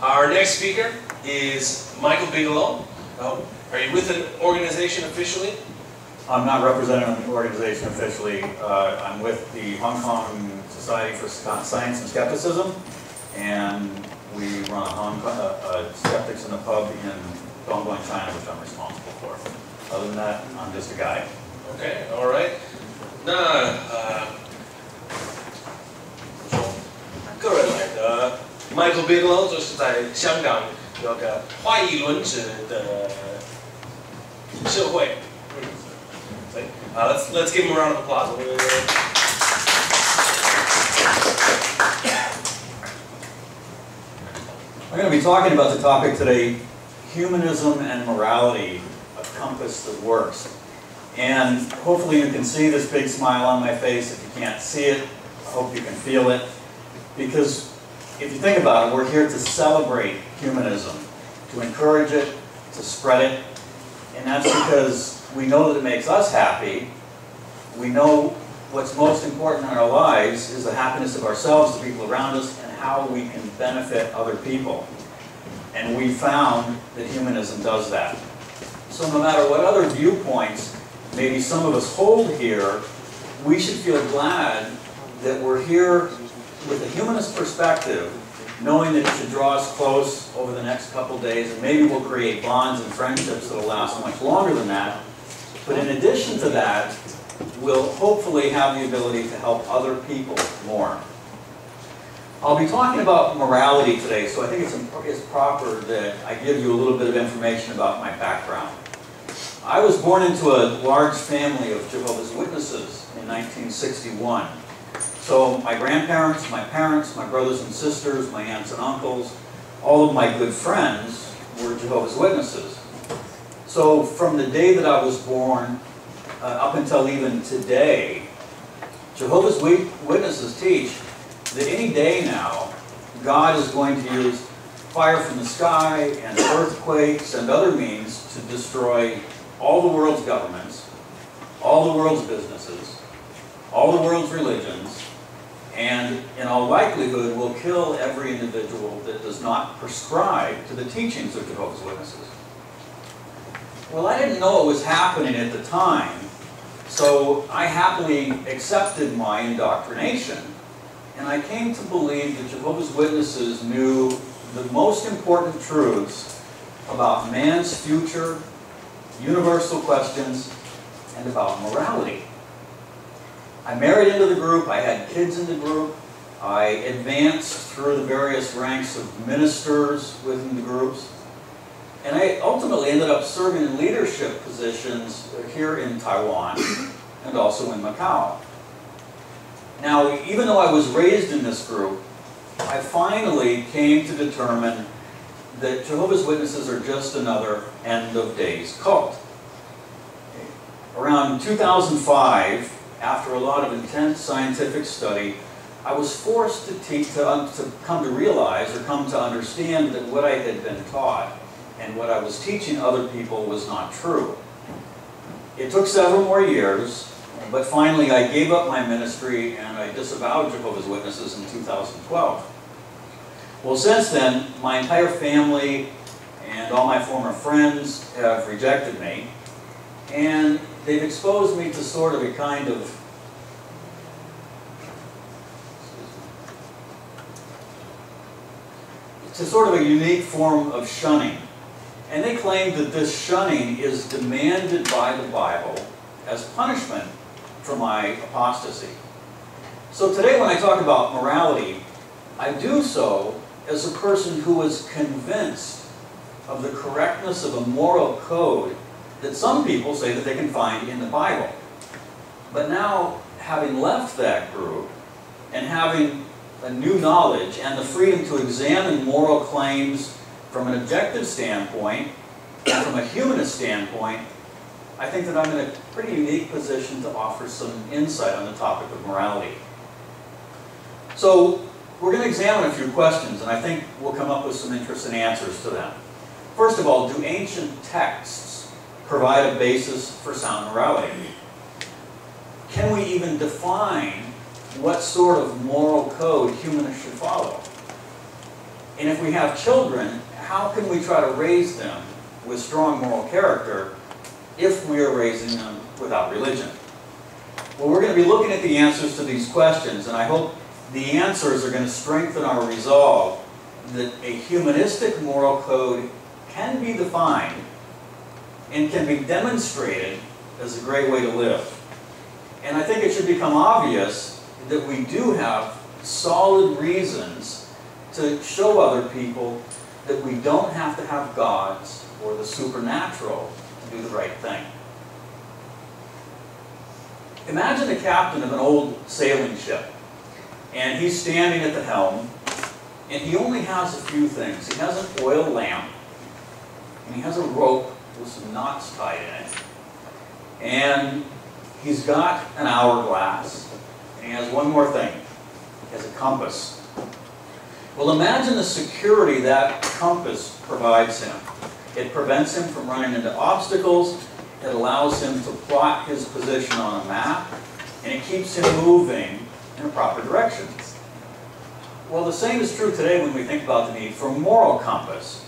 Our next speaker is Michael Bigelow. Are you with an organization officially? I'm not representing an organization officially. I'm with the Hong Kong Society for Science and Skepticism, and we run a Skeptics in the Pub in Dongguan, China, which I'm responsible for. Other than that, I'm just a guy. Okay, all right. 那从个人来的 Michael Bigelow 就是在香港有个怀疑论者的社会。Let's give him a round of applause. I'm going to be talking about the topic today, humanism and morality, a compass that works. And hopefully you can see this big smile on my face. If you can't see it, I hope you can feel it. Because if you think about it, we're here to celebrate humanism, to encourage it, to spread it. And that's because we know that it makes us happy. We know what's most important in our lives is the happiness of ourselves, the people around us, and how we can benefit other people. And we found that humanism does that. So no matter what other viewpoints maybe some of us hold here, we should feel glad that we're here with a humanist perspective, knowing that it should draw us close over the next couple days, and maybe we'll create bonds and friendships that will last much longer than that. But in addition to that, we'll hopefully have the ability to help other people more. I'll be talking about morality today, so I think it's proper that I give you a little bit of information about my background. I was born into a large family of Jehovah's Witnesses in 1961. So my grandparents, my parents, my brothers and sisters, my aunts and uncles, all of my good friends were Jehovah's Witnesses. So from the day that I was born up until even today, Jehovah's Witnesses teach that any day now, God is going to use fire from the sky and earthquakes and other means to destroy all the world's governments, all the world's businesses, all the world's religions, and in all likelihood will kill every individual that does not prescribe to the teachings of Jehovah's Witnesses. Well, I didn't know it was happening at the time, so I happily accepted my indoctrination, and I came to believe that Jehovah's Witnesses knew the most important truths about man's future, universal questions, and about morality. I married into the group, I had kids in the group, I advanced through the various ranks of ministers within the groups, and I ultimately ended up serving in leadership positions here in Taiwan and also in Macau. Now, even though I was raised in this group, I finally came to determine that Jehovah's Witnesses are just another end-of-days cult. Around 2005, after a lot of intense scientific study, I was forced to come to realize or come to understand that what I had been taught and what I was teaching other people was not true. It took several more years, but finally I gave up my ministry and I disavowed Jehovah's Witnesses in 2012. Well, since then, my entire family and all my former friends have rejected me, and they've exposed me to sort of a kind of a unique form of shunning. And they claim that this shunning is demanded by the Bible as punishment for my apostasy. So today when I talk about morality, I do so as a person who is convinced of the correctness of a moral code that some people say that they can find in the Bible. But now, having left that group and having a new knowledge and the freedom to examine moral claims from an objective standpoint and from a humanist standpoint, I think that I'm in a pretty unique position to offer some insight on the topic of morality. So we're going to examine a few questions, and I think we'll come up with some interesting answers to them. First of all, do ancient texts provide a basis for sound morality? Can we even define what sort of moral code humanists should follow? And if we have children, how can we try to raise them with strong moral character if we are raising them without religion? Well, we're going to be looking at the answers to these questions, and I hope the answers are going to strengthen our resolve that a humanistic moral code can be defined and can be demonstrated as a great way to live. And I think it should become obvious that we do have solid reasons to show other people that we don't have to have gods or the supernatural to do the right thing. Imagine the captain of an old sailing ship, and he's standing at the helm, and he only has a few things. He has an oil lamp, and he has a rope with some knots tied in it, and he's got an hourglass, and he has one more thing. He has a compass. Well, imagine the security that compass provides him. It prevents him from running into obstacles. It allows him to plot his position on a map, and it keeps him moving in a proper direction. Well, the same is true today when we think about the need for a moral compass.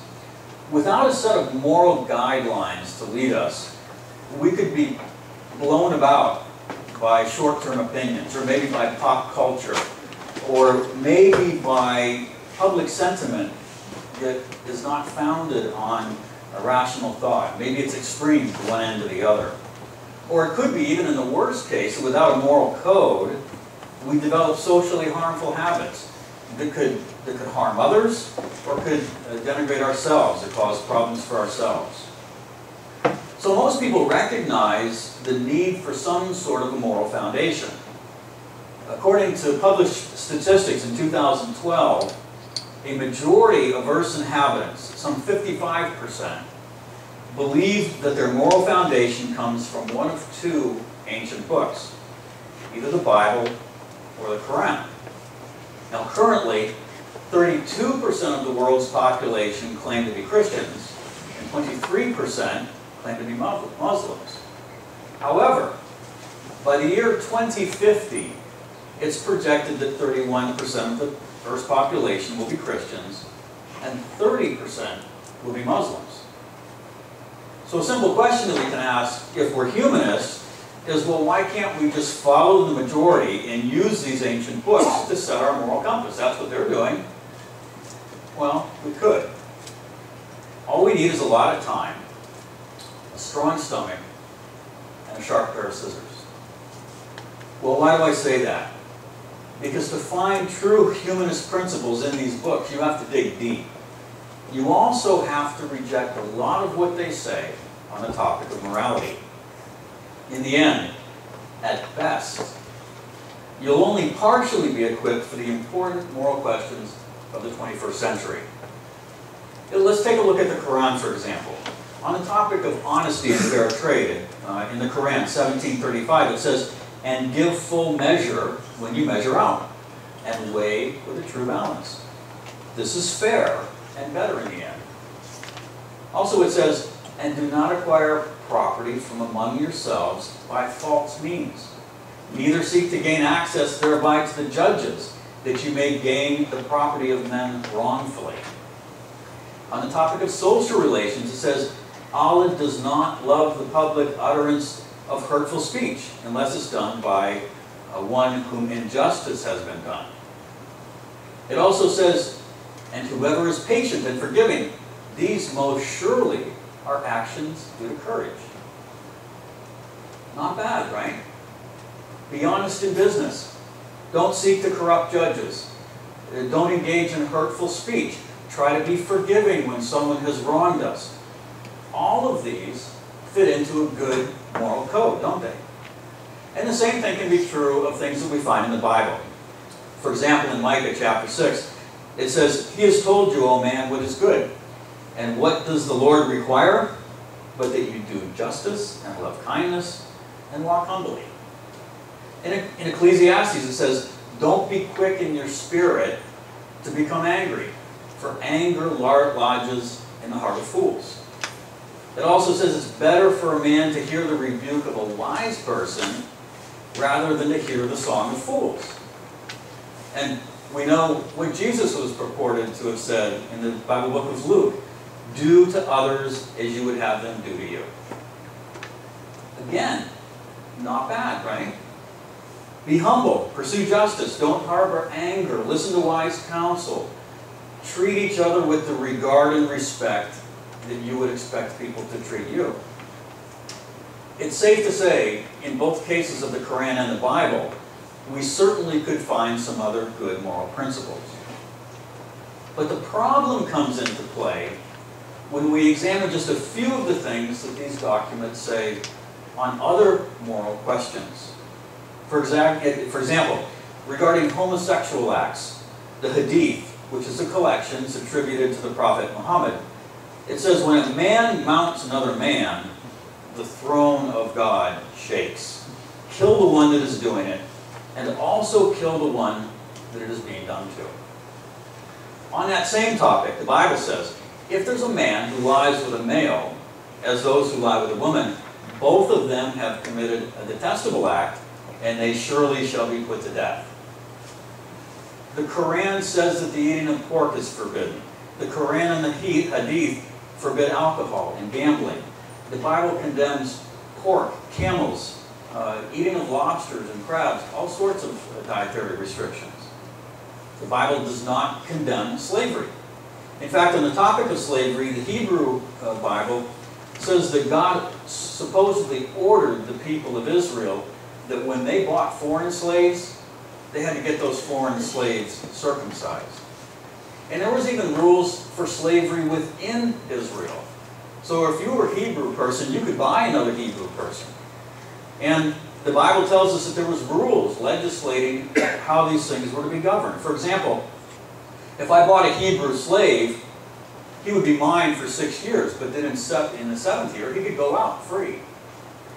Without a set of moral guidelines to lead us, we could be blown about by short-term opinions, or maybe by pop culture, or maybe by public sentiment that is not founded on a rational thought. Maybe it's extreme to one end or the other. Or it could be, even in the worst case, without a moral code, we develop socially harmful habits that could harm others, or could denigrate ourselves or cause problems for ourselves. So most people recognize the need for some sort of a moral foundation. According to published statistics in 2012, a majority of Earth's inhabitants, some 55%, believe that their moral foundation comes from one of two ancient books, either the Bible or the Quran. Now currently, 32% of the world's population claim to be Christians, and 23% claim to be Muslims. However, by the year 2050, it's projected that 31% of the Earth's population will be Christians, and 30% will be Muslims. So a simple question that we can ask, if we're humanists, is, well, why can't we just follow the majority and use these ancient books to set our moral compass? That's what they're doing. Well, we could. All we need is a lot of time, a strong stomach, and a sharp pair of scissors. Well, why do I say that? Because to find true humanist principles in these books, you have to dig deep. You also have to reject a lot of what they say on the topic of morality. In the end, at best, you'll only partially be equipped for the important moral questions of the 21st century. Let's take a look at the Quran, for example. On the topic of honesty and fair trade, in the Quran, 1735, it says, "And give full measure when you measure out, and weigh with a true balance. This is fair and better in the end." Also it says, "And do not acquire property from among yourselves by false means. Neither seek to gain access thereby to the judges, that you may gain the property of men wrongfully." On the topic of social relations, it says, "Allah does not love the public utterance of hurtful speech, unless it's done by one whom injustice has been done." It also says, "And whoever is patient and forgiving, these most surely are actions due to courage." Not bad, right? Be honest in business. Don't seek to corrupt judges. Don't engage in hurtful speech. Try to be forgiving when someone has wronged us. All of these fit into a good moral code, don't they? And the same thing can be true of things that we find in the Bible. For example, in Micah chapter 6, it says, "He has told you, O man, what is good. And what does the Lord require? But that you do justice and love kindness and walk humbly." In Ecclesiastes, it says, "Don't be quick in your spirit to become angry, for anger lodges in the heart of fools." It also says it's better for a man to hear the rebuke of a wise person rather than to hear the song of fools. And We know what Jesus was purported to have said in the Bible book of Luke. Do to others as you would have them do to you. Again, not bad, right? Be humble, pursue justice, don't harbor anger, listen to wise counsel. Treat each other with the regard and respect that you would expect people to treat you. It's safe to say, in both cases of the Quran and the Bible, we certainly could find some other good moral principles. But the problem comes into play when we examine just a few of the things that these documents say on other moral questions. For example, regarding homosexual acts, the Hadith, which is the collections attributed to the Prophet Muhammad, it says, when a man mounts another man, the throne of God shakes. Kill the one that is doing it, and also kill the one that it is being done to. On that same topic, the Bible says, if there's a man who lies with a male, as those who lie with a woman, both of them have committed a detestable act, and they surely shall be put to death. The Quran says that the eating of pork is forbidden. The Quran and the Hadith forbid alcohol and gambling. The Bible condemns pork, camels, eating of lobsters and crabs, all sorts of dietary restrictions. The Bible does not condemn slavery. In fact, on the topic of slavery, the Hebrew Bible says that God supposedly ordered the people of Israel that when they bought foreign slaves, they had to get those foreign slaves circumcised. And there was even rules for slavery within Israel. So if you were a Hebrew person, you could buy another Hebrew person. And the Bible tells us that there was rules legislating how these things were to be governed. For example, if I bought a Hebrew slave, he would be mine for 6 years, but then in the 7th year, he could go out free.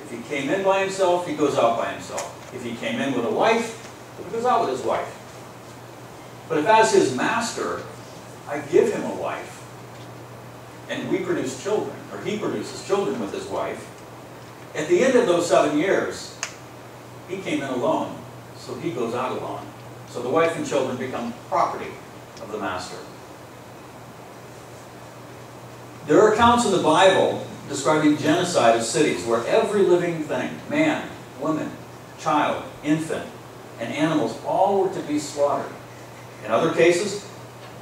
If he came in by himself, he goes out by himself. If he came in with a wife, he goes out with his wife. But if as his master, I give him a wife, and we produce children, or he produces children with his wife, at the end of those 7 years, he came in alone, so he goes out alone. So the wife and children become property of the master. There are accounts in the Bible describing genocide of cities where every living thing, man, woman, child, infant, and animals, all were to be slaughtered. In other cases,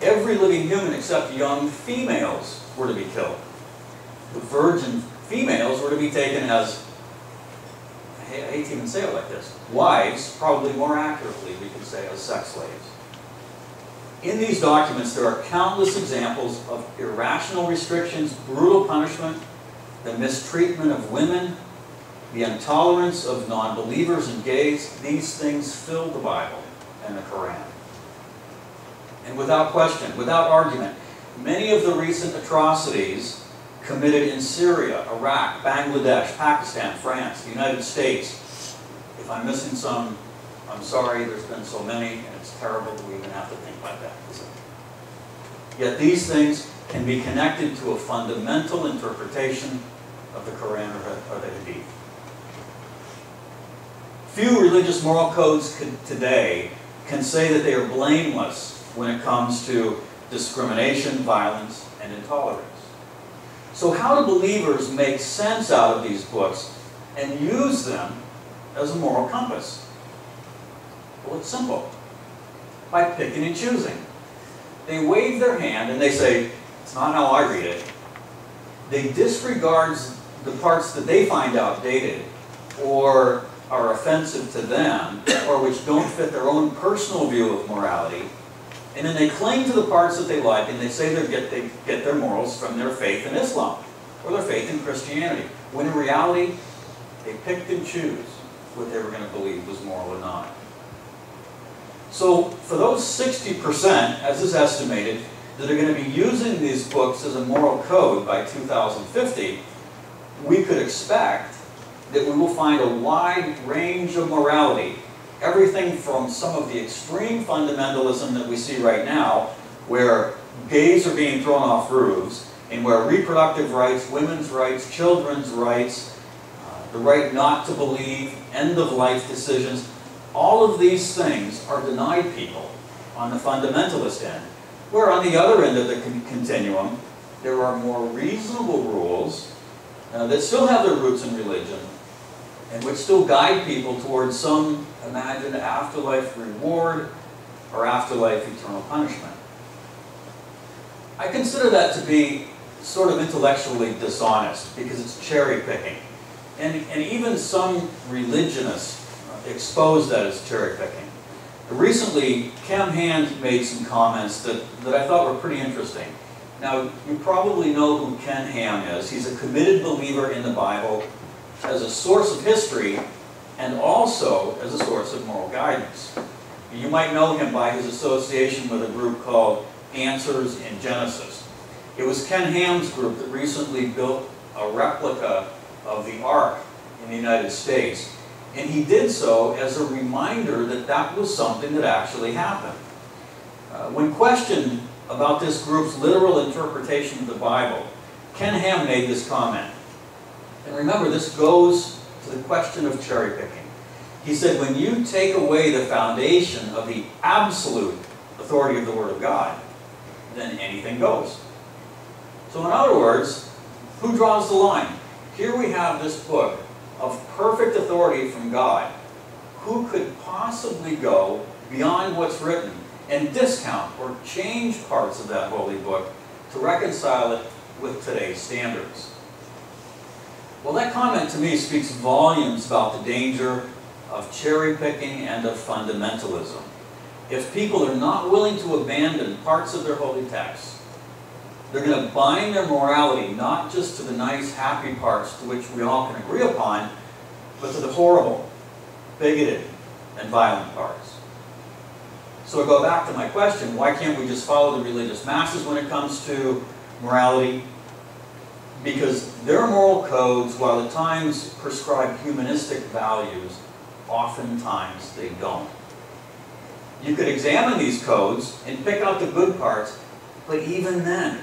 every living human except young females were to be killed. The virgin females were to be taken as, I hate to even say it like this, wives, probably more accurately we could say as sex slaves. In these documents there are countless examples of irrational restrictions, brutal punishment, the mistreatment of women, the intolerance of non-believers and gays. These things fill the Bible and the Quran. And without question, without argument, many of the recent atrocities committed in Syria, Iraq, Bangladesh, Pakistan, France, the United States. If I'm missing some, I'm sorry, there's been so many, and it's terrible that we even have to think like that, isn't it? Yet these things can be connected to a fundamental interpretation of the Quran or the Hadith. Few religious moral codes today can say that they are blameless when it comes to discrimination, violence, and intolerance. So how do believers make sense out of these books and use them as a moral compass? Well, it's simple. By picking and choosing. They wave their hand and they say, it's not how I read it. They disregard the parts that they find outdated or are offensive to them or which don't fit their own personal view of morality. And then they cling to the parts that they like and they say they get their morals from their faith in Islam or their faith in Christianity. When in reality, they picked and choose what they were going to believe was moral or not. So for those 60%, as is estimated, that are going to be using these books as a moral code by 2050, we could expect that we will find a wide range of morality. Everything from some of the extreme fundamentalism that we see right now, where gays are being thrown off roofs, and where reproductive rights, women's rights, children's rights, the right not to believe, end-of-life decisions, all of these things are denied people on the fundamentalist end, where on the other end of the continuum, there are more reasonable rules that still have their roots in religion and which still guide people towards some imagined afterlife reward or afterlife eternal punishment. I consider that to be sort of intellectually dishonest because it's cherry picking. And even some religionists expose that as cherry picking. Recently, Cam Hand made some comments that I thought were pretty interesting. Now, you probably know who Ken Ham is. He's a committed believer in the Bible as a source of history and also as a source of moral guidance. You might know him by his association with a group called Answers in Genesis. It was Ken Ham's group that recently built a replica of the Ark in the United States. And he did so as a reminder that that was something that actually happened. When questioned about this group's literal interpretation of the Bible, Ken Ham made this comment. And remember, this goes to the question of cherry picking. He said, when you take away the foundation of the absolute authority of the Word of God, then anything goes. So in other words, who draws the line? Here we have this book of perfect authority from God. Who could possibly go beyond what's written and discount or change parts of that holy book to reconcile it with today's standards? Well, that comment to me speaks volumes about the danger of cherry picking and of fundamentalism. If people are not willing to abandon parts of their holy text, they're going to bind their morality not just to the nice, happy parts to which we all can agree upon, but to the horrible, bigoted, and violent parts. So I go back to my question, why can't we just follow the religious masses when it comes to morality? Because their moral codes, while at times prescribe humanistic values, oftentimes they don't. You could examine these codes and pick out the good parts, but even then,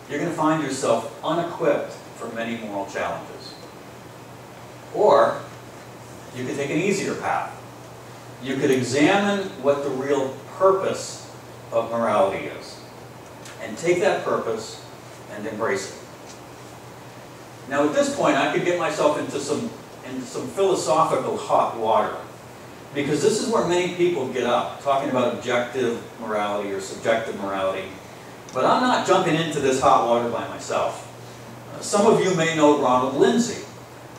you're going to find yourself unequipped for many moral challenges. Or, you could take an easier path. You could examine what the real purpose of morality is, and take that purpose and embrace it. Now at this point, I could get myself into some philosophical hot water, because this is where many people get up, talking about objective morality or subjective morality. But I'm not jumping into this hot water by myself. Some of you may know Ronald Lindsay.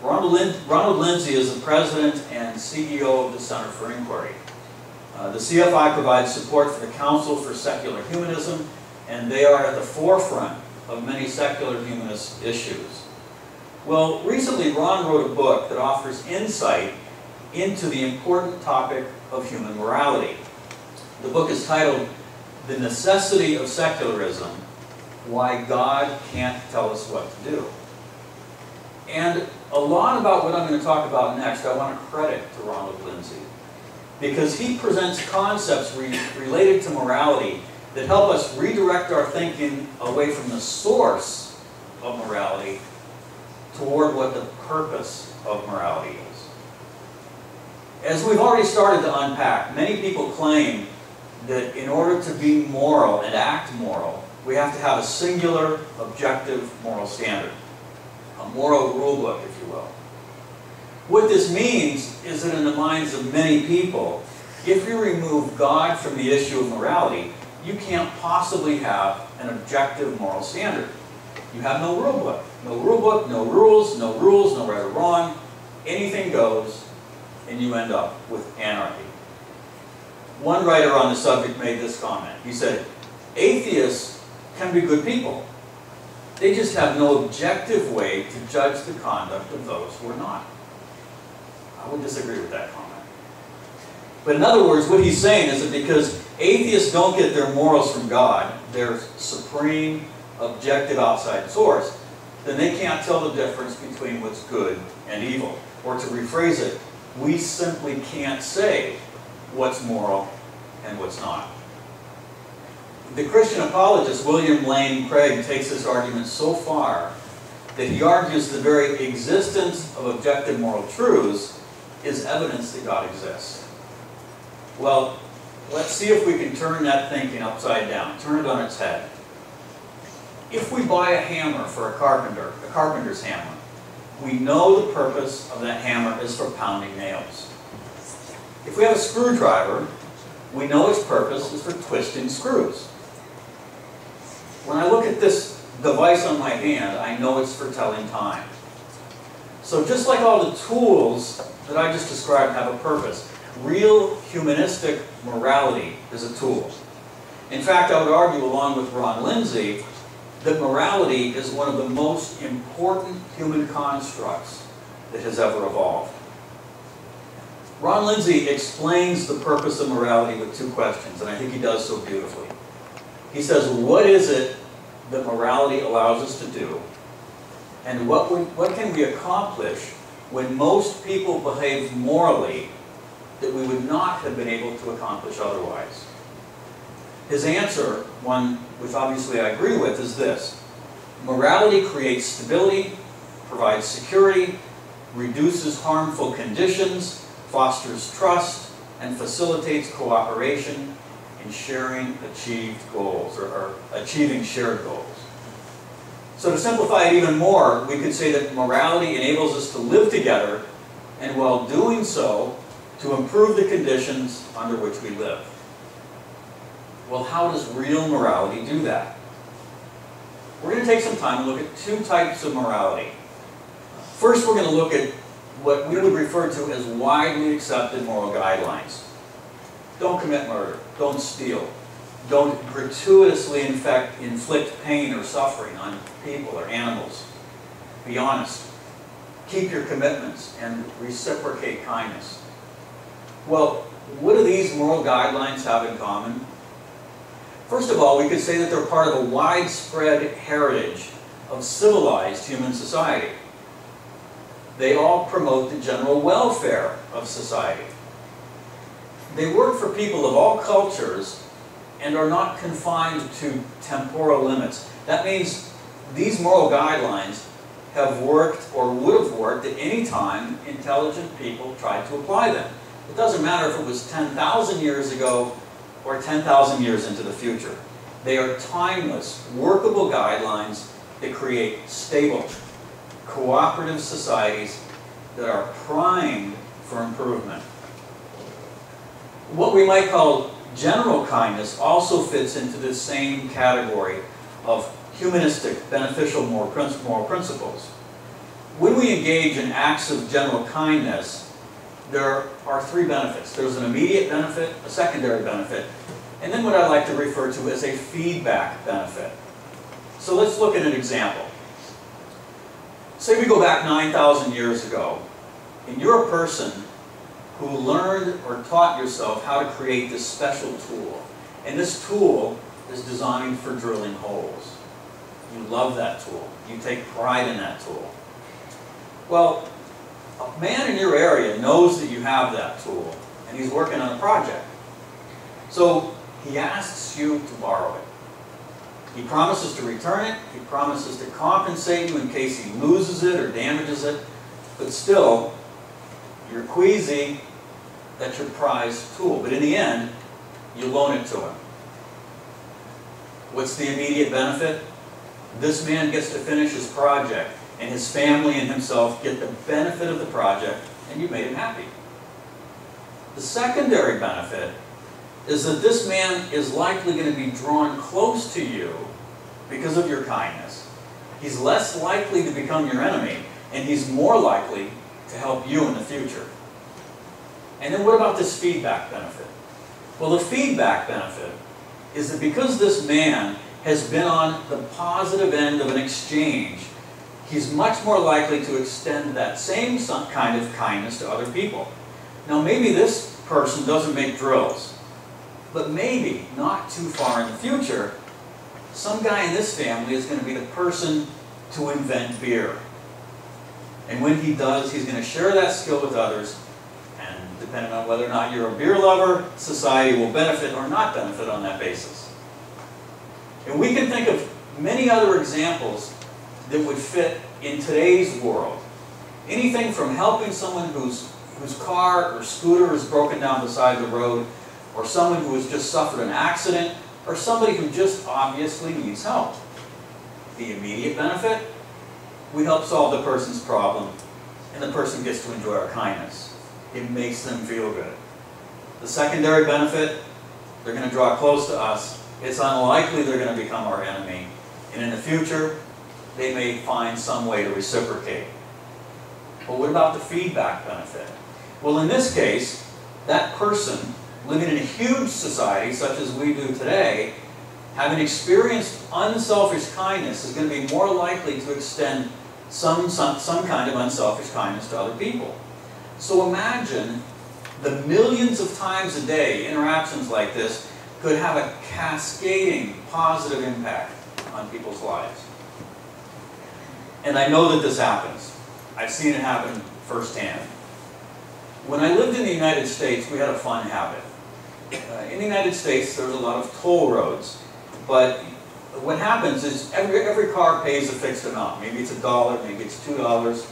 Ronald Lindsay is the president and CEO of the Center for Inquiry. The CFI provides support for the Council for Secular Humanism, and they are at the forefront of many secular humanist issues. Well, recently Ron wrote a book that offers insight into the important topic of human morality. The book is titled The Necessity of Secularism, Why God Can't Tell Us What to Do. And a lot about what I'm going to talk about next, I want to credit to Ronald Lindsay, because he presents concepts related to morality that help us redirect our thinking away from the source of morality toward what the purpose of morality is. As we've already started to unpack, many people claim that in order to be moral and act moral, we have to have a singular, objective moral standard. A moral rule book, if you will. What this means is that in the minds of many people, if you remove God from the issue of morality, you can't possibly have an objective moral standard. You have no rule book. No rule book, no rules, no right or wrong. Anything goes, and you end up with anarchy. One writer on the subject made this comment. He said, atheists can be good people. They just have no objective way to judge the conduct of those who are not. I would disagree with that comment. But in other words, what he's saying is that because atheists don't get their morals from God, their supreme, objective outside source, then they can't tell the difference between what's good and evil. Or to rephrase it, we simply can't say what's moral and what's not. The Christian apologist William Lane Craig takes this argument so far that he argues the very existence of objective moral truths is evidence that God exists. Well, let's see if we can turn that thinking upside down, turn it on its head. If we buy a hammer for a carpenter's hammer, we know the purpose of that hammer is for pounding nails. If we have a screwdriver, we know its purpose is for twisting screws. When I look at this device on my hand, I know it's for telling time. So just like all the tools that I just described have a purpose, real humanistic morality is a tool. In fact, I would argue, along with Ron Lindsay, that morality is one of the most important human constructs that has ever evolved. Ron Lindsay explains the purpose of morality with two questions, and I think he does so beautifully. He says, what is it that morality allows us to do? And what can we accomplish when most people behave morally that we would not have been able to accomplish otherwise? His answer, one which obviously I agree with, is this. Morality creates stability, provides security, reduces harmful conditions, fosters trust, and facilitates cooperation in sharing achieved goals, or achieving shared goals. So to simplify it even more, we could say that morality enables us to live together, and while doing so, to improve the conditions under which we live. Well, how does real morality do that? We're going to take some time and look at two types of morality. First, we're going to look at what we would refer to as widely accepted moral guidelines. Don't commit murder. Don't steal. Don't gratuitously inflict pain or suffering on people or animals. Be honest. Keep your commitments and reciprocate kindness. Well, what do these moral guidelines have in common? First of all, we could say that they're part of a widespread heritage of civilized human society. They all promote the general welfare of society. They work for people of all cultures and are not confined to temporal limits. That means these moral guidelines have worked or would have worked at any time intelligent people tried to apply them. It doesn't matter if it was 10,000 years ago or 10,000 years into the future. They are timeless, workable guidelines that create stable, cooperative societies that are primed for improvement. What we might call general kindness also fits into this same category of humanistic, beneficial moral principles. When we engage in acts of general kindness, there are three benefits. There's an immediate benefit, a secondary benefit, and then what I like to refer to as a feedback benefit. So let's look at an example. Say we go back 9,000 years ago, and you're a person who learned or taught yourself how to create this special tool. And this tool is designed for drilling holes. You love that tool. You take pride in that tool. Well, a man in your area knows that you have that tool, and he's working on a project. So he asks you to borrow it. He promises to return it. He promises to compensate you in case he loses it or damages it. But still, you're queasy. That's your prized tool. But in the end, you loan it to him. What's the immediate benefit? This man gets to finish his project, and his family and himself get the benefit of the project, and you made him happy. The secondary benefit is that this man is likely going to be drawn close to you because of your kindness. He's less likely to become your enemy, and he's more likely to help you in the future. And then what about this feedback benefit? Well, the feedback benefit is that because this man has been on the positive end of an exchange, he's much more likely to extend that same kind of kindness to other people. Now, maybe this person doesn't make drills, but maybe, not too far in the future, some guy in this family is going to be the person to invent beer. And when he does, he's going to share that skill with others, and depending on whether or not you're a beer lover, society will benefit or not benefit on that basis. And we can think of many other examples that would fit in today's world. Anything from helping someone whose car or scooter is broken down beside the road, or someone who has just suffered an accident, or somebody who just obviously needs help. The immediate benefit? We help solve the person's problem, and the person gets to enjoy our kindness. It makes them feel good. The secondary benefit? They're going to draw close to us. It's unlikely they're going to become our enemy. And in the future, they may find some way to reciprocate. But what about the feedback benefit? Well, in this case, that person living in a huge society such as we do today, having experienced unselfish kindness, is going to be more likely to extend some kind of unselfish kindness to other people. So imagine the millions of times a day interactions like this could have a cascading positive impact on people's lives. And I know that this happens. I've seen it happen firsthand. When I lived in the United States, we had a fun habit. In the United States, there's a lot of toll roads, but what happens is every car pays a fixed amount. Maybe it's $1, maybe it's $2.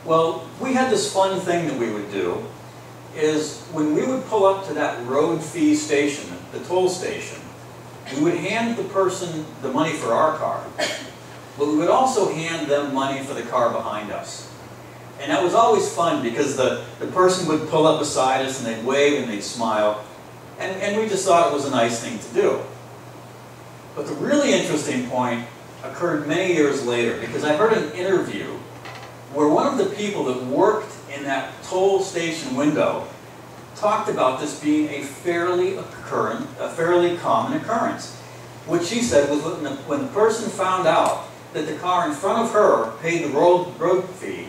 Well, we had this fun thing that we would do, is when we would pull up to that road fee station, the toll station, we would hand the person the money for our car, but we would also hand them money for the car behind us. And that was always fun because the person would pull up beside us and they'd wave and they'd smile, and we just thought it was a nice thing to do. But the really interesting point occurred many years later, because I heard an interview where one of the people that worked in that toll station window talked about this being a fairly common occurrence. What she said was when the person found out that the car in front of her paid the road fee,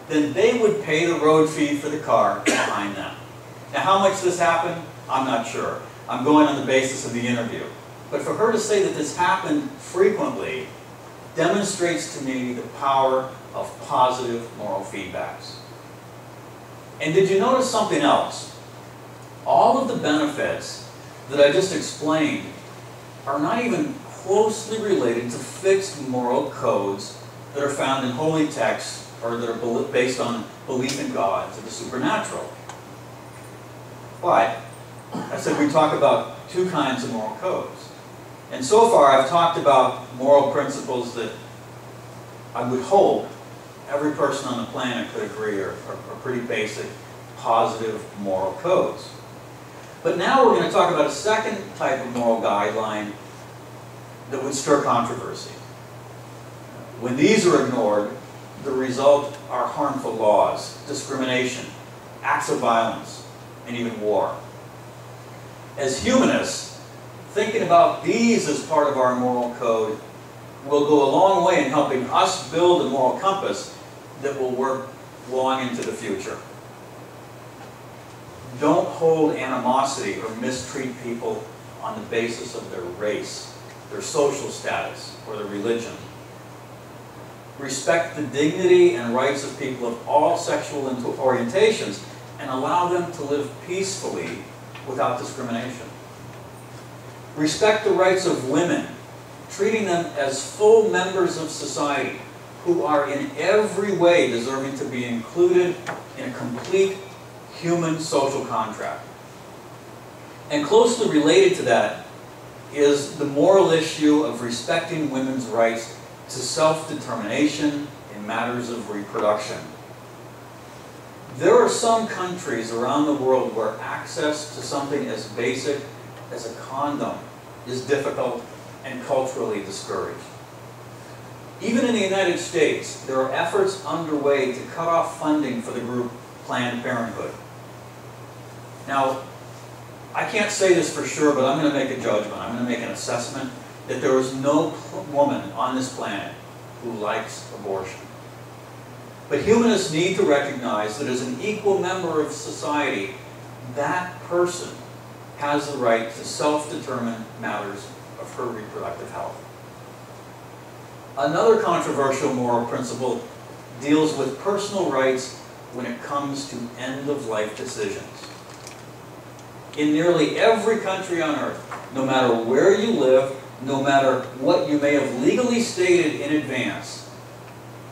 then they would pay the road fee for the car behind them. Now, how much this happened, I'm not sure. I'm going on the basis of the interview. But for her to say that this happened frequently demonstrates to me the power of positive moral feedbacks. And did you notice something else? All of the benefits that I just explained are not even closely related to fixed moral codes that are found in holy texts or that are based on belief in gods or the supernatural. But I said we talk about two kinds of moral codes. And so far I've talked about moral principles that I would hope every person on the planet could agree are pretty basic, positive moral codes. But now we're going to talk about a second type of moral guideline that would stir controversy. When these are ignored, the result are harmful laws, discrimination, acts of violence, and even war. As humanists, thinking about these as part of our moral code will go a long way in helping us build a moral compass that will work long into the future. Don't hold animosity or mistreat people on the basis of their race, their social status, or their religion. Respect the dignity and rights of people of all sexual orientations and allow them to live peacefully without discrimination. Respect the rights of women, treating them as full members of society who are in every way deserving to be included in a complete human social contract. And closely related to that is the moral issue of respecting women's rights to self-determination in matters of reproduction. There are some countries around the world where access to something as basic as a condom is difficult and culturally discouraged. Even in the United States, there are efforts underway to cut off funding for the group Planned Parenthood. Now, I can't say this for sure, but I'm going to make a judgment. I'm going to make an assessment that there is no woman on this planet who likes abortion. But humanists need to recognize that as an equal member of society, that person has the right to self-determine matters of her reproductive health. Another controversial moral principle deals with personal rights when it comes to end-of-life decisions. In nearly every country on earth, no matter where you live, no matter what you may have legally stated in advance,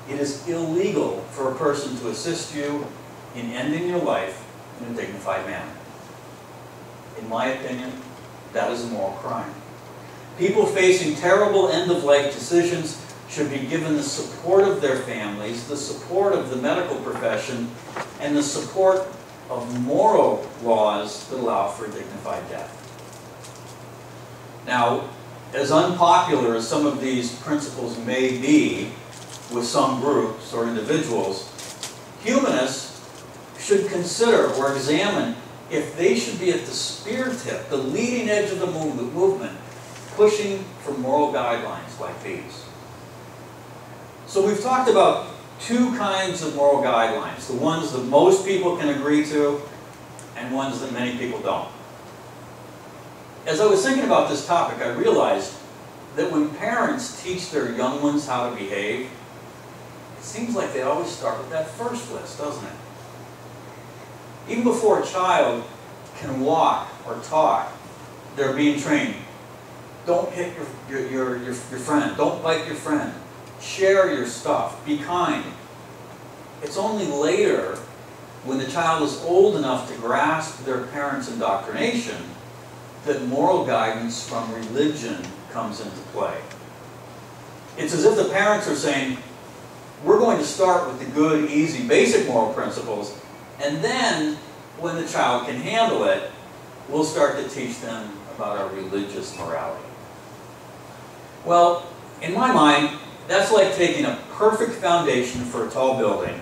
it is illegal for a person to assist you in ending your life in a dignified manner. in my opinion, that is a moral crime. People facing terrible end-of-life decisions should be given the support of their families, the support of the medical profession, and the support of moral laws that allow for dignified death. Now, as unpopular as some of these principles may be with some groups or individuals, humanists should consider or examine if they should be at the spear tip, the leading edge of the movement, pushing for moral guidelines like these. So we've talked about two kinds of moral guidelines, the ones that most people can agree to and ones that many people don't. As I was thinking about this topic, I realized that when parents teach their young ones how to behave, it seems like they always start with that first list, doesn't it? Even before a child can walk or talk, they're being trained. Don't hit your friend. Don't bite your friend. Share your stuff. Be kind. It's only later, when the child is old enough to grasp their parents' indoctrination, that moral guidance from religion comes into play. It's as if the parents are saying, we're going to start with the good, easy, basic moral principles, and then, when the child can handle it, we'll start to teach them about our religious morality. Well, in my mind, that's like taking a perfect foundation for a tall building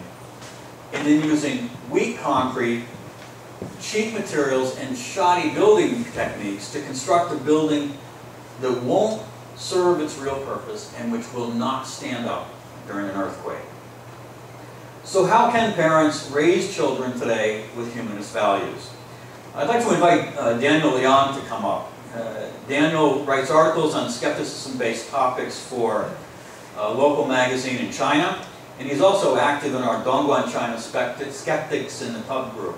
and then using weak concrete, cheap materials, and shoddy building techniques to construct a building that won't serve its real purpose and which will not stand up during an earthquake. So how can parents raise children today with humanist values? I'd like to invite Daniel Liang to come up. Daniel writes articles on skepticism-based topics for a local magazine in China, and he's also active in our Dongguan China Skeptics in the Pub group.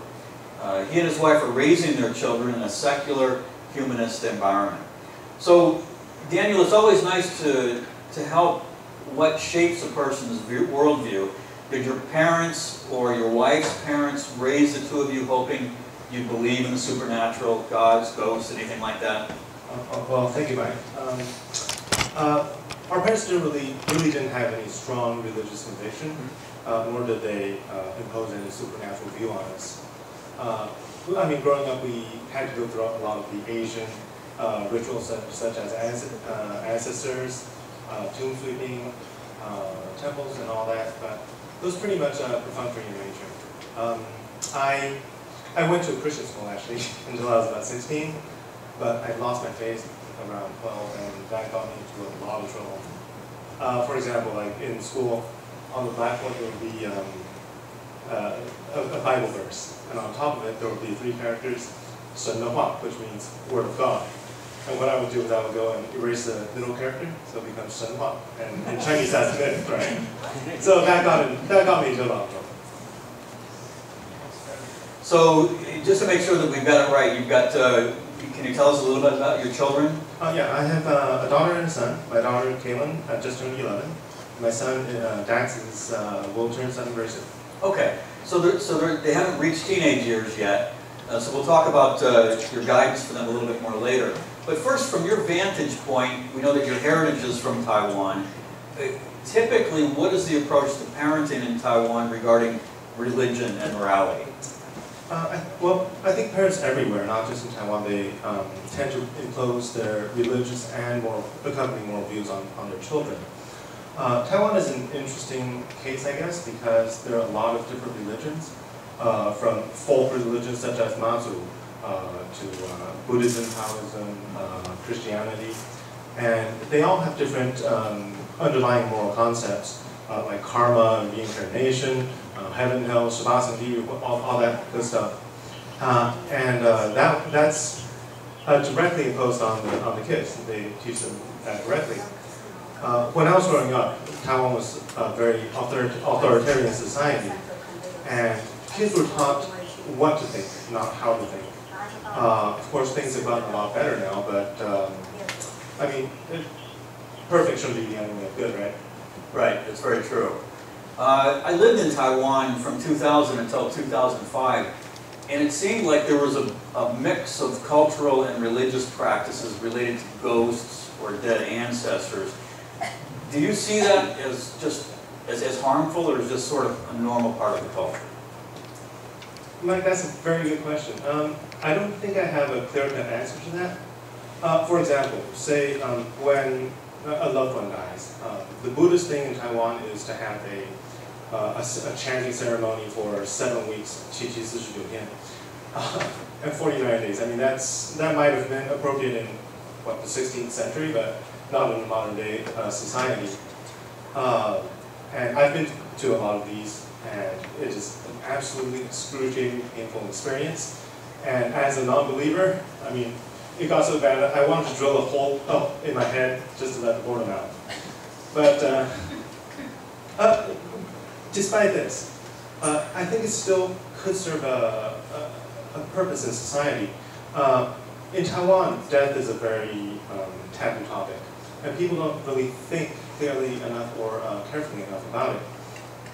He and his wife are raising their children in a secular, humanist environment. So, Daniel, it's always nice to help what shapes a person's worldview. Did your parents or your wife's parents raise the two of you hoping you believe in the supernatural, gods, ghosts, anything like that? Well, thank you, Mike. Our parents really didn't have any strong religious conviction, nor did they impose any supernatural view on us. I mean, growing up, we had to go through a lot of the Asian rituals such as ancestors, tomb sweeping, temples, and all that. But it was pretty much perfunctory in nature. I went to a Christian school actually until I was about 16, but I lost my faith around 12, and that got me into a lot of trouble. For example, like in school, on the blackboard there would be a Bible verse, and on top of it there would be 3 characters, 神的话, which means word of God. And what I would do is I would go and erase the middle character, so it becomes 神话, and in Chinese that's myth, right? So that got me into a lot of trouble. So, just to make sure that we've got it right, you've got, can you tell us a little bit about your children? Yeah, I have a daughter and a son. My daughter, Kaylin, just turned 11. My son, Dax, will turn 7 very soon. Okay, so they haven't reached teenage years yet, so we'll talk about your guidance for them a little bit more later. But first, from your vantage point, we know that your heritage is from Taiwan. Typically, what is the approach to parenting in Taiwan regarding religion and morality? Well, I think parents everywhere, not just in Taiwan, they tend to impose their religious and accompanying moral views on their children. Taiwan is an interesting case, I guess, because there are a lot of different religions, from folk religions such as Mazu to Buddhism, Taoism, Christianity, and they all have different underlying moral concepts, like karma, reincarnation, heaven, hell, Shabbat, all that good stuff. That's directly imposed on the kids. They teach them that directly. When I was growing up, Taiwan was a very authoritarian society, and kids were taught what to think, not how to think. Of course, things have gotten a lot better now, but I mean, perfect shouldn't be the enemy of good, right? Right, it's very true. I lived in Taiwan from 2000 until 2005, And it seemed like there was a mix of cultural and religious practices related to ghosts or dead ancestors. Do you see that as just as harmful, or is just sort of a normal part of the culture? Mike, that's a very good question. I don't think I have a clear-cut answer to that. For example, say when a loved one dies, the Buddhist thing in Taiwan is to have a chanting ceremony for 7 weeks, 749天, and 49 days. I mean, that might have been appropriate in what, the 16th century, but not in modern day society. And I've been to a lot of these, and it is an absolutely excruciating, painful experience. And as a non-believer, I mean, it got so bad that I wanted to drill a hole in my head just to let the boredom out. But despite this, I think it still could serve a purpose in society. In Taiwan, death is a very taboo topic, and people don't really think clearly enough or carefully enough about it.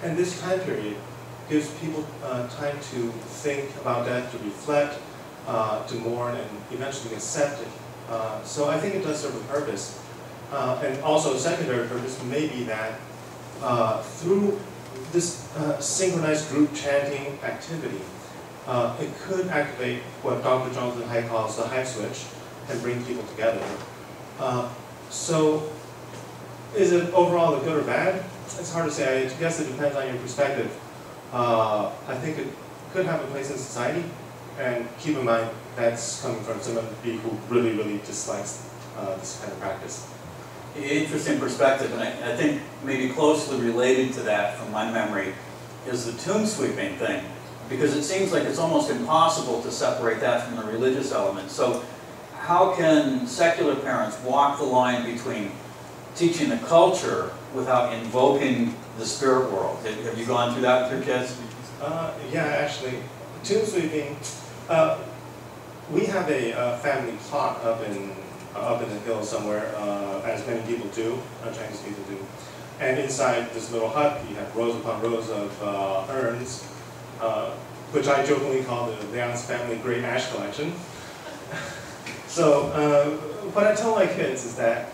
And this time period gives people time to think about death, to reflect, to mourn, and eventually accept it. So I think it does serve a purpose. And also a secondary purpose may be that through this synchronized group chanting activity, it could activate what Dr. Jonathan Haidt calls the Haidt switch and bring people together. So is it overall a good or bad? It's hard to say. I guess it depends on your perspective. I think it could have a place in society, and keep in mind that's coming from somebody who really, really dislikes this kind of practice. Interesting perspective, and I think maybe closely related to that from my memory is the tomb sweeping thing, because it seems like it's almost impossible to separate that from the religious element. So how can secular parents walk the line between teaching the culture without invoking the spirit world? Have you gone through that with your kids? Yeah, actually, tomb sweeping. We have a family plot up in the hill somewhere, as many people do, Chinese people do. And inside this little hut, you have rows upon rows of urns, which I jokingly call the Liang's Family Great Ash Collection. So what I tell my kids is that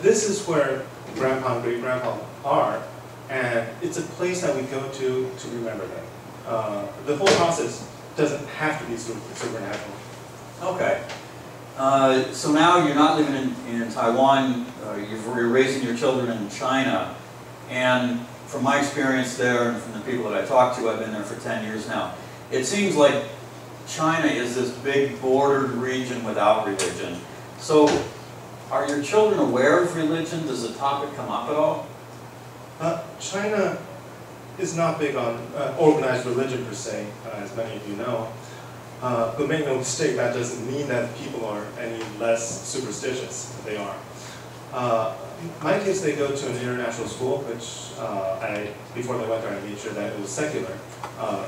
this is where grandpa and great-grandpa are, and it's a place that we go to remember them. The whole process doesn't have to be supernatural. Okay. So now you're not living in Taiwan, you're raising your children in China, and from my experience there and from the people that I talk to, I've been there for 10 years now, it seems like China is this big bordered region without religion. So are your children aware of religion? Does the topic come up at all? China is not big on organized religion per se, as many of you know. But make no mistake, that doesn't mean that people are any less superstitious. They are. My kids, they go to an international school, which before they went there, I made sure that it was secular.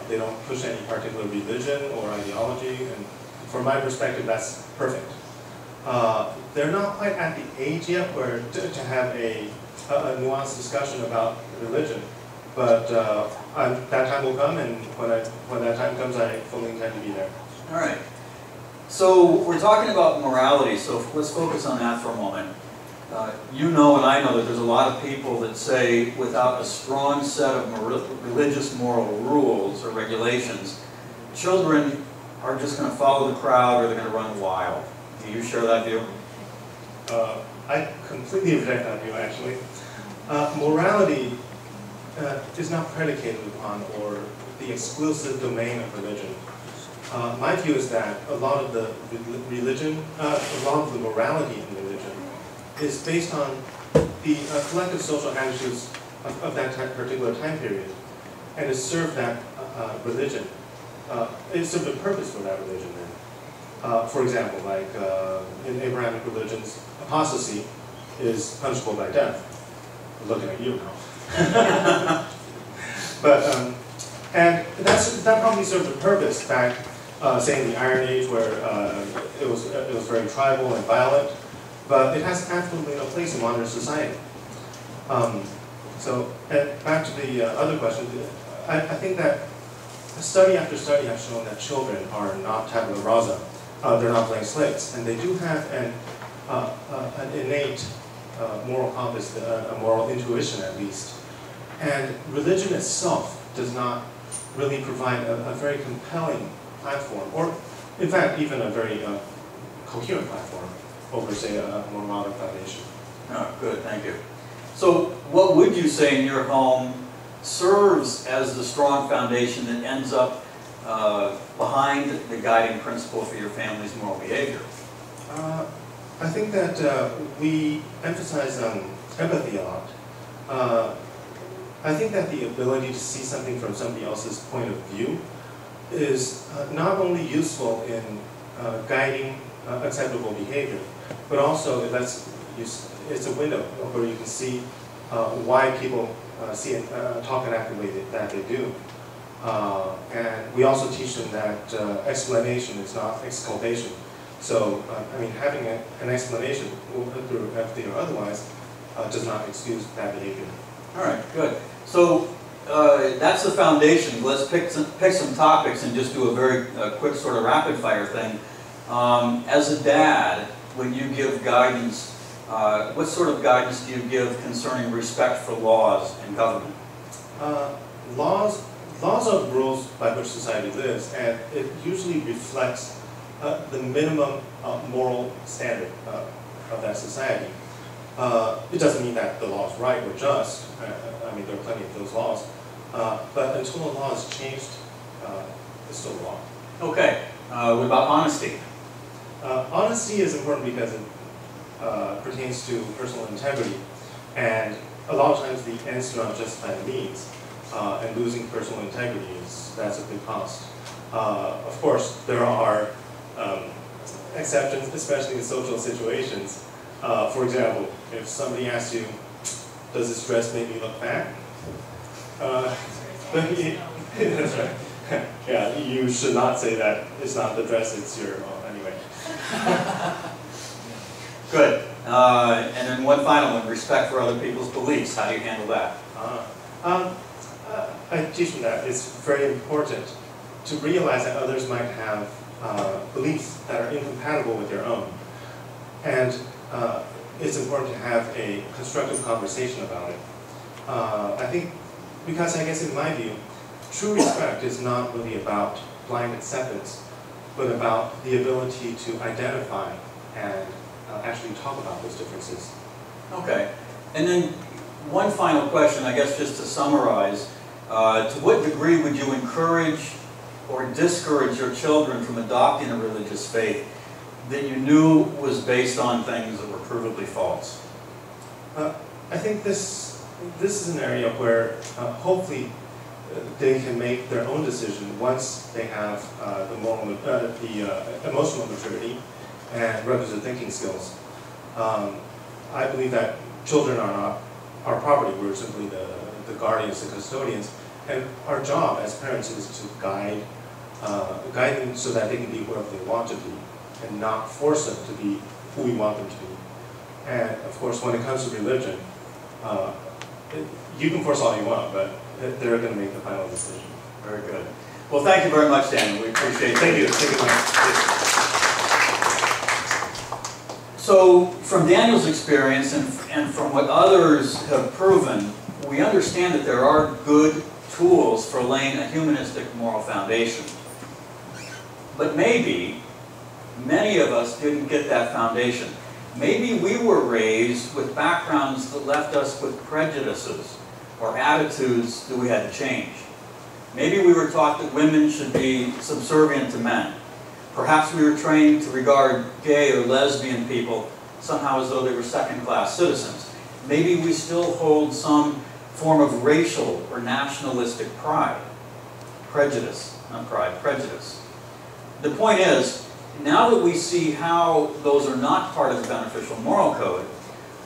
They don't push any particular religion or ideology, and from my perspective, that's perfect. They're not quite at the age yet where to have a nuanced discussion about religion, but that time will come, and when that time comes, I fully intend to be there. All right. So we're talking about morality, so let's focus on that for a moment. You know and I know that there's a lot of people that say without a strong set of religious moral rules or regulations, children are just going to follow the crowd or they're going to run wild. Do you share that view? I completely reject that view, actually. Morality is not predicated upon or the exclusive domain of religion. My view is that a lot of the morality in religion is based on the collective social attitudes of that particular time period, and it served that religion. It served a purpose for that religion then. For example, like in Abrahamic religions, apostasy is punishable by death. I'm looking at you now. But and that probably served a purpose back, say in the Iron Age, where it was very tribal and violent. But it has absolutely no place in modern society. So, and back to the other question, I think that study after study have shown that children are not tabula rasa. They're not blank slates, and they do have an innate moral compass, a moral intuition at least. And religion itself does not really provide a very compelling platform, or in fact even a very coherent platform over, say, a more modern foundation. Oh, good, thank you. So what would you say in your home serves as the strong foundation that ends up behind the guiding principle for your family's moral behavior? I think that we emphasize empathy a lot. I think that the ability to see something from somebody else's point of view is not only useful in guiding acceptable behavior, but also it's a window where you can see why people see and talk and act the way that they do. And we also teach them that explanation is not exculpation. So, I mean, having an explanation through empathy or otherwise does not excuse bad behavior. All right, good. So that's the foundation. Let's pick some topics and just do a very quick sort of rapid fire thing. As a dad, when you give guidance, what sort of guidance do you give concerning respect for laws and government? Laws are the rules by which society lives, and it usually reflects the minimum moral standard of that society. It doesn't mean that the law is right or just. I mean, there are plenty of those laws. But until the law is changed, it's still law. Okay. What about honesty? Honesty is important because it pertains to personal integrity. And a lot of times the ends do not justify the means. And losing personal integrity that's a big cost. Of course, there are exceptions, especially in social situations. For example, if somebody asks you, does this dress make me look fat? That's right. Yeah, you should not say that. It's not the dress, it's your, anyway. Good. And then one final one, respect for other people's beliefs. How do you handle that? I teach them that it's very important to realize that others might have beliefs that are incompatible with your own. And it's important to have a constructive conversation about it. I think, because I guess in my view, true respect is not really about blind acceptance, but about the ability to identify and actually talk about those differences. Okay. And then one final question, I guess just to summarize. To what degree would you encourage or discourage your children from adopting a religious faith that you knew was based on things that were provably false? I think this is an area where hopefully they can make their own decision once they have the emotional maturity and requisite thinking skills. I believe that children are not our property. We're simply the guardians, the custodians, and our job as parents is to guide them so that they can be whoever they want to be, and not force them to be who we want them to be. And of course, when it comes to religion, you can force all you want, but they're going to make the final decision. Very good. Well, thank you very much, Daniel. We appreciate it. Thank you. Thank you very much. So, from Daniel's experience and from what others have proven, we understand that there are good tools for laying a humanistic moral foundation. But maybe many of us didn't get that foundation. Maybe we were raised with backgrounds that left us with prejudices or attitudes that we had to change. Maybe we were taught that women should be subservient to men. Perhaps we were trained to regard gay or lesbian people somehow as though they were second-class citizens. Maybe we still hold some form of racial or nationalistic pride. Prejudice, not pride, prejudice. The point is, now that we see how those are not part of the beneficial moral code,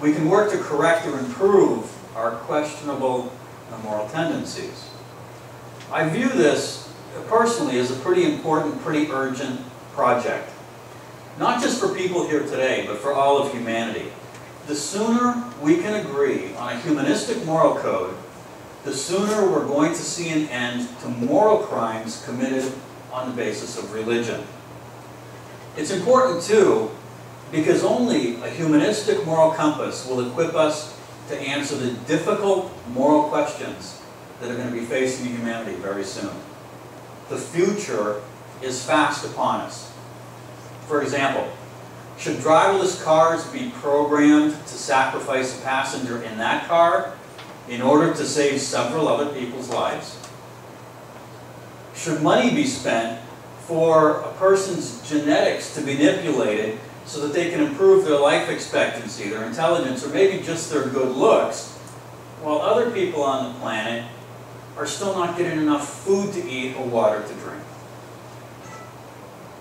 we can work to correct or improve our questionable moral tendencies. I view this personally as a pretty important, pretty urgent project. Not just for people here today, but for all of humanity. The sooner we can agree on a humanistic moral code, the sooner we're going to see an end to moral crimes committed on the basis of religion. It's important, too, because only a humanistic moral compass will equip us to answer the difficult moral questions that are going to be facing humanity very soon. The future is fast upon us. For example, should driverless cars be programmed to sacrifice a passenger in that car in order to save several other people's lives? Should money be spent for a person's genetics to be manipulated so that they can improve their life expectancy, their intelligence, or maybe just their good looks, while other people on the planet are still not getting enough food to eat or water to drink?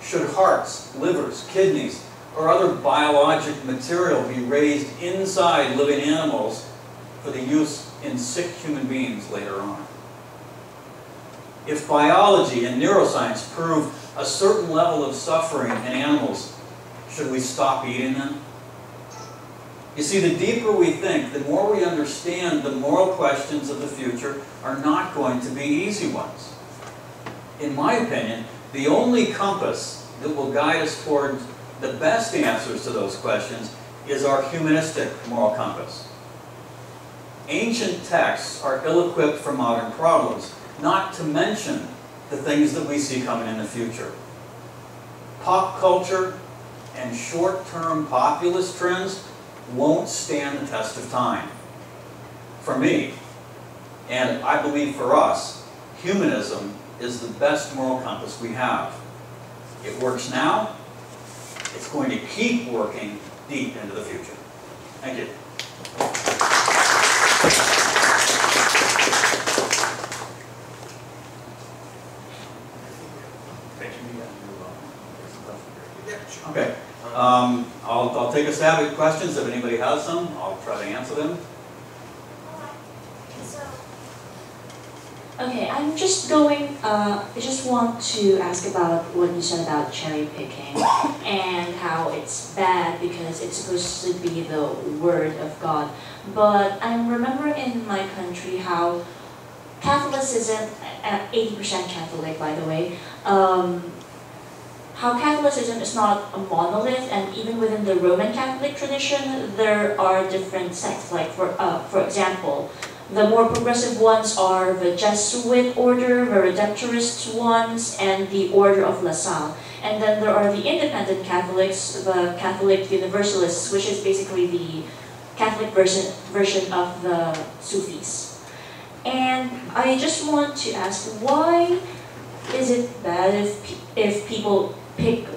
Should hearts, livers, kidneys, or other biologic material be raised inside living animals for the use in sick human beings later on? If biology and neuroscience prove a certain level of suffering in animals, should we stop eating them? You see, the deeper we think, the more we understand the moral questions of the future are not going to be easy ones. In my opinion, the only compass that will guide us towards the best answers to those questions is our humanistic moral compass. Ancient texts are ill-equipped for modern problems, not to mention the things that we see coming in the future. Pop culture and short-term populist trends won't stand the test of time. For me, and I believe for us, humanism is the best moral compass we have. It works now. It's going to keep working deep into the future. Thank you. Okay. I'll take a stab at questions. If anybody has some, I'll try to answer them. Okay, I'm just going, I just want to ask about what you said about cherry picking and how it's bad because it's supposed to be the word of God. But I'm remembering in my country how Catholicism, 80% Catholic by the way, how Catholicism is not a monolith, and even within the Roman Catholic tradition, there are different sects. Like for example, the more progressive ones are the Jesuit order, the Redemptorist ones, and the Order of La Salle. And then there are the independent Catholics, the Catholic Universalists, which is basically the Catholic version of the Sufis. And I just want to ask, why is it bad if people pick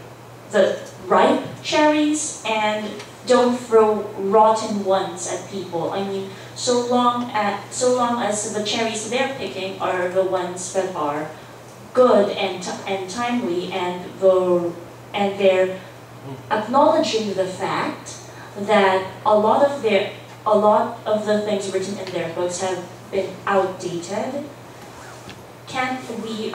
the ripe cherries and don't throw rotten ones at people? I mean, so long as the cherries they're picking are the ones that are good and timely, and they're acknowledging the fact that a lot of the things written in their books have been outdated. Can't we?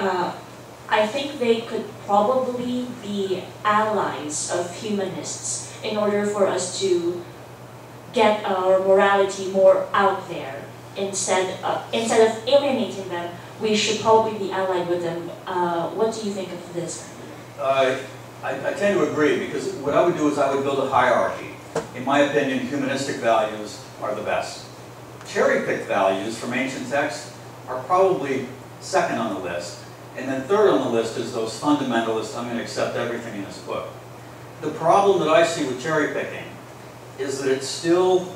I think they could probably be allies of humanists in order for us to get our morality more out there. Instead of alienating them, we should probably be allied with them. What do you think of this? I tend to agree, because what I would do is I would build a hierarchy. In my opinion, humanistic values are the best. Cherry-picked values from ancient texts are probably second on the list. And then third on the list is those fundamentalists, I'm going to accept everything in this book. The problem that I see with cherry picking is that it still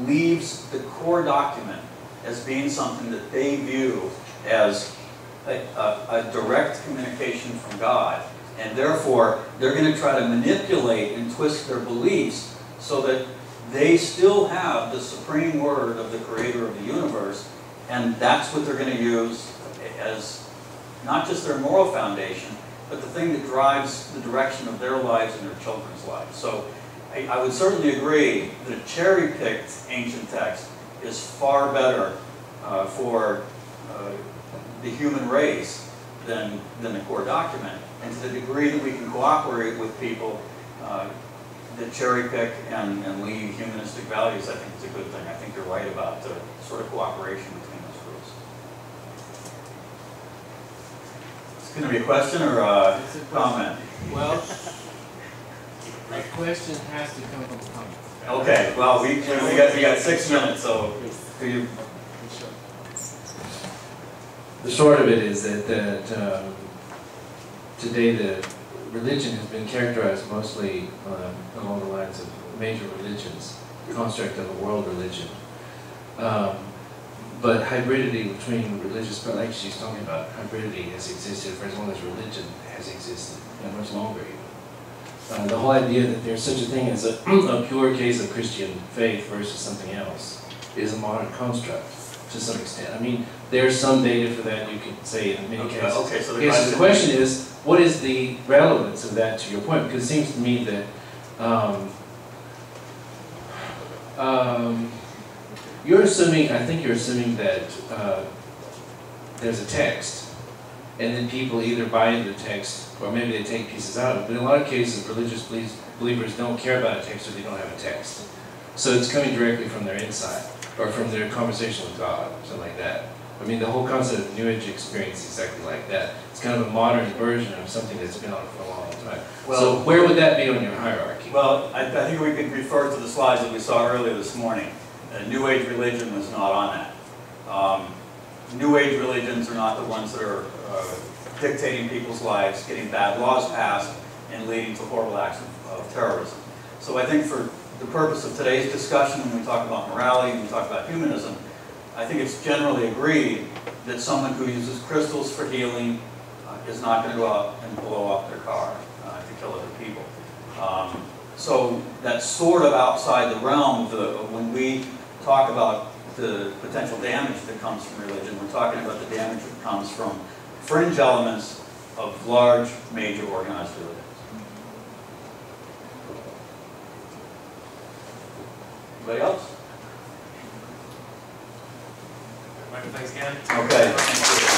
leaves the core document as being something that they view as a direct communication from God. And therefore, they're going to try to manipulate and twist their beliefs so that they still have the supreme word of the creator of the universe, and that's what they're going to use as not just their moral foundation, but the thing that drives the direction of their lives and their children's lives. So I would certainly agree that a cherry-picked ancient text is far better for the human race than the core document. And to the degree that we can cooperate with people that cherry-pick and leave humanistic values, I think it's a good thing. I think you're right about the sort of cooperation between those groups. It's going to be a question or a comment? Well, my question has to come from a comment. Okay, well, we got 6 minutes, so do you? The short of it is that today the religion has been characterized mostly along the lines of major religions, the construct of a world religion. But hybridity between religious, like she's talking about, hybridity has existed for as long as religion has existed, and much longer even. The whole idea that there's such a thing as a pure case of Christian faith versus something else is a modern construct to some extent. I mean, there's some data for that, you could say, in many cases. Okay, so the question is, what is the relevance of that to your point? Because it seems to me that you're assuming, I think you're assuming that there's a text, and then people either buy into the text, or maybe they take pieces out of it. But in a lot of cases, religious believers don't care about a text, or they don't have a text. So it's coming directly from their inside, or from their conversation with God, or something like that. I mean, the whole concept of New Age experience is exactly like that. It's kind of a modern version of something that's been on for a long time. Well, so where would that be on your hierarchy? Well, I think we can refer to the slides that we saw earlier this morning. New Age religion was not on that. New Age religions are not the ones that are dictating people's lives, getting bad laws passed, and leading to horrible acts of terrorism. So I think for the purpose of today's discussion, when we talk about morality, when we talk about humanism, I think it's generally agreed that someone who uses crystals for healing is not going to go out and blow up their car to kill other people. So that's sort of outside the realm of when we talk about the potential damage that comes from religion, we're talking about the damage that comes from fringe elements of large, major organized religions. Anybody else? Michael, thanks again. Okay.